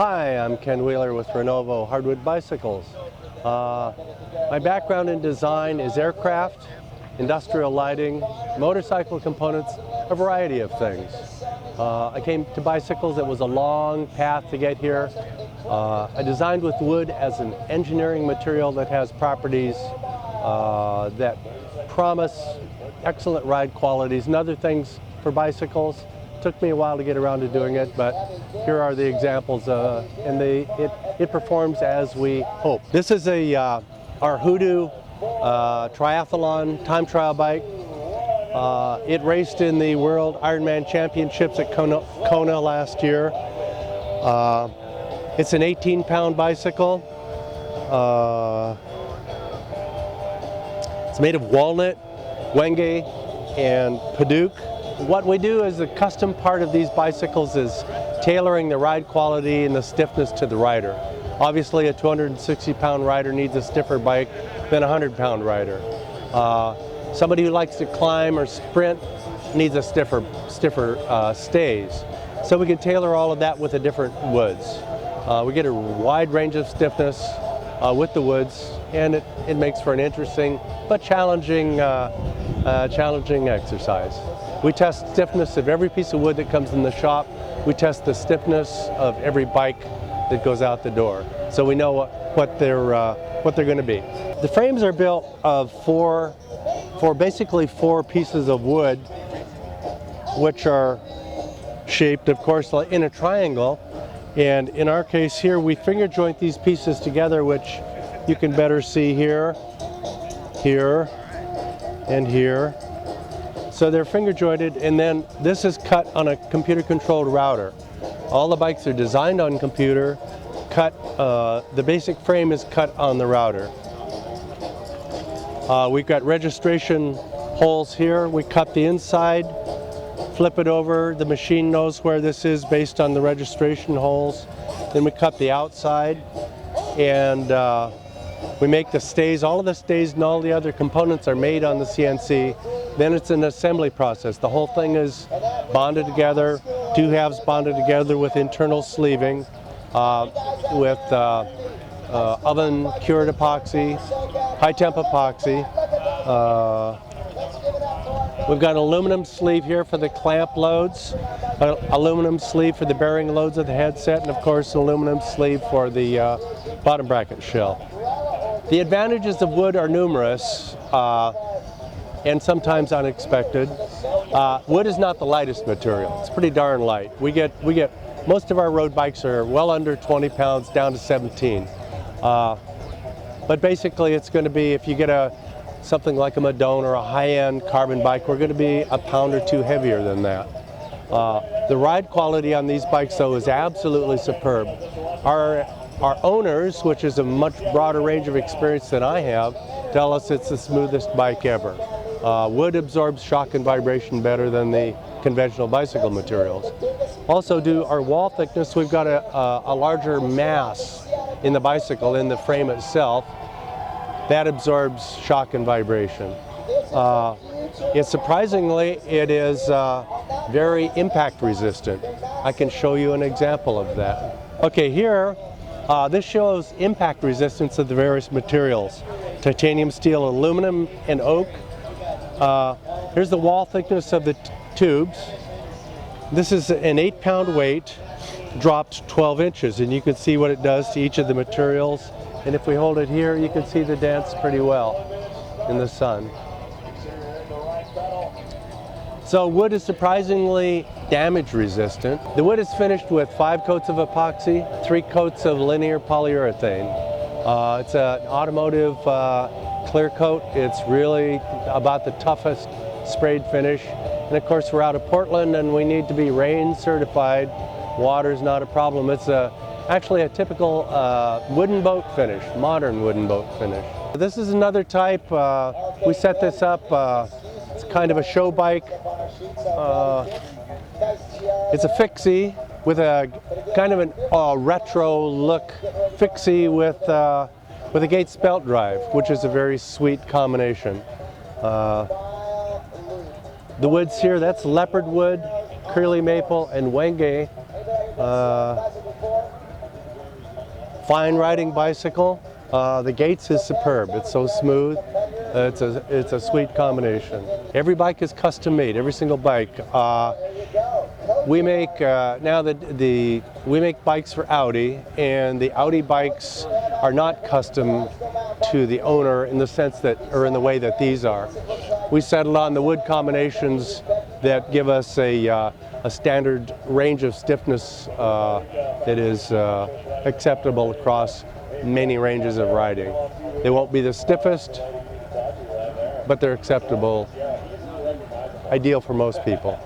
Hi, I'm Ken Wheeler with Renovo Hardwood Bicycles. My background in design is aircraft, industrial lighting, motorcycle components, a variety of things. I came to bicycles. It was a long path to get here. I designed with wood as an engineering material that has properties that promise excellent ride qualities and other things for bicycles. Took me a while to get around to doing it, but here are the examples, and it performs as we hope. This is our Hoodoo triathlon time trial bike. It raced in the World Ironman Championships at Kona last year. It's an 18-pound bicycle. It's made of walnut, wenge, and padauk. What we do as a custom part of these bicycles is tailoring the ride quality and the stiffness to the rider. Obviously, a 260-pound rider needs a stiffer bike than a 100-pound rider. Somebody who likes to climb or sprint needs a stiffer stays. So we can tailor all of that with the different woods. We get a wide range of stiffness with the woods, and it makes for an interesting but challenging exercise. We test stiffness of every piece of wood that comes in the shop. We test the stiffness of every bike that goes out the door, so we know what they're going to be. The frames are built of basically four pieces of wood, which are shaped, of course, in a triangle. And in our case here, we finger joint these pieces together, which you can better see here, here, and here. So they're finger jointed, and then this is cut on a computer controlled router. All the bikes are designed on computer, the basic frame is cut on the router. We've got registration holes here. We cut the inside, flip it over. The machine knows where this is based on the registration holes. Then we cut the outside, and we make the stays. All of the stays and all the other components are made on the CNC. Then it's an assembly process. The whole thing is bonded together, two halves bonded together with internal sleeving, with oven cured epoxy, high temp epoxy. We've got an aluminum sleeve here for the clamp loads, an aluminum sleeve for the bearing loads of the headset, and of course an aluminum sleeve for the bottom bracket shell. The advantages of wood are numerous and sometimes unexpected. Wood is not the lightest material. It's pretty darn light. We get most of our road bikes are well under 20 pounds down to 17. But basically it's going to be, if you get something like a Madone or a high-end carbon bike, we're going to be a pound or two heavier than that. The ride quality on these bikes, though, is absolutely superb. Our owners, which is a much broader range of experience than I have, tell us it's the smoothest bike ever. Wood absorbs shock and vibration better than the conventional bicycle materials. Also, due to our wall thickness, we've got a larger mass in the bicycle, in the frame itself, that absorbs shock and vibration. Surprisingly, it is very impact resistant. I can show you an example of that. Okay, here, this shows impact resistance of the various materials: titanium, steel, aluminum, and oak. Here's the wall thickness of the tubes. This is an 8-pound weight dropped 12 inches, and you can see what it does to each of the materials. And if we hold it here, you can see the dents pretty well in the sun. So wood is surprisingly damage resistant. The wood is finished with 5 coats of epoxy, 3 coats of linear polyurethane. It's an automotive clear coat. It's really about the toughest sprayed finish. And of course, we're out of Portland and we need to be rain certified. Water's not a problem. It's actually a typical wooden boat finish, modern wooden boat finish. This is another type. We set this up. It's kind of a show bike. It's a fixie with a kind of a retro look fixie with a Gates belt drive, which is a very sweet combination. The woods here, that's leopard wood, curly maple, and wenge. Fine riding bicycle. The Gates is superb. It's so smooth. It's a sweet combination. Every bike is custom made. Every single bike. We make we make bikes for Audi, and the Audi bikes are not custom to the owner in the sense that, or in the way that these are. We settled on the wood combinations that give us a standard range of stiffness that is acceptable across many ranges of riding. They won't be the stiffest, but they're acceptable, ideal for most people.